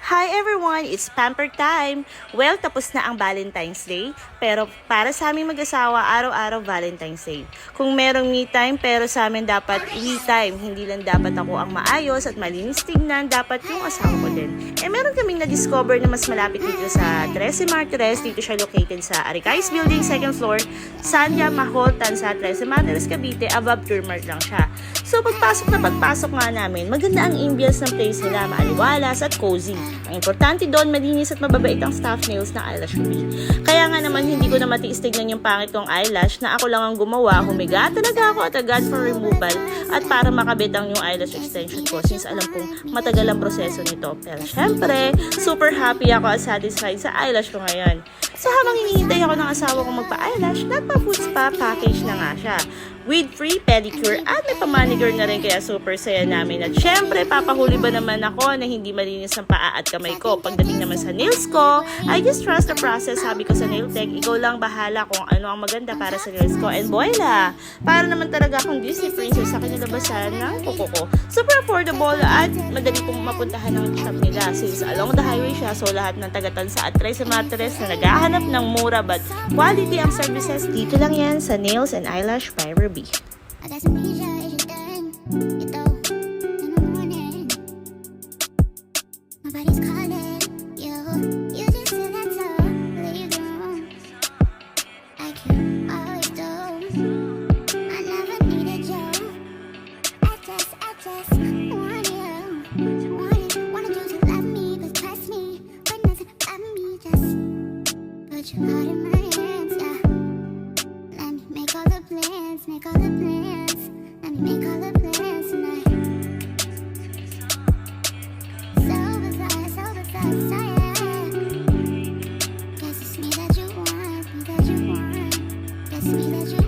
Hi everyone! It's pamper time! Well, tapos na ang Valentine's Day, pero para sa aming mag-asawa, araw-araw Valentine's Day. Kung merong me time, pero sa amin dapat we time. Hindi lang dapat ako ang maayos at malinis tignan, dapat yung asawa ko din. Meron kaming na-discover na mas malapit dito sa 13 Martires. Dito siya located sa Aricais Building, 2nd floor, Sanya Maholtan sa 13 Martires, Cavite. Above Turmart lang siya. So pagpasok nga namin, maganda ang ambience ng place nila, maaliwalas at cozy. Ang importante doon, malinis at mababait ang staff nails ng Eyelash Ruby. Kaya nga naman, hindi ko na matiis tignan yung pangit kong eyelash na ako lang ang gumawa. Humiga talaga ako at agad for removal at para makabit ang yung eyelash extension ko since alam kong matagal ang proseso nito. Pero syempre, super happy ako at satisfied sa eyelash ko ngayon. So habang hinihintay ako ng asawa kong magpa-eyelash, nagpa-foods pa, package na nga siya. With free pedicure at may pamanicure na rin, kaya super saya namin. At syempre, papahuli ba naman ako na hindi malinis ang paa at kamay ko. Pagdating naman sa nails ko, I just trust the process. Sabi ko sa nail tech, ikaw lang bahala kung ano ang maganda para sa nails ko. And voila! Para naman talaga akong Disney princess sa kinalabasan ng kuko ko. Super affordable at madali pong mapuntahan ng shop nila since along the highway siya. So lahat ng taga-Tansa at Tres Matres na naghahanap ng mura but quality ang services, dito lang yan sa Nails and Eyelash by Ruby. I got some Asia, is your thing? You throw in the morning. My body's calling you. You just said that so leave the room like you always do. I never needed you. I just want you. Wanted you to love me, but trust me, but nothing about me. Just put your heart in my hands, yeah. Let me make all the plans, make all the plans. Let me make all the plans tonight. So bizarre, so yeah. Guess it's me that you want, Guess it's me that you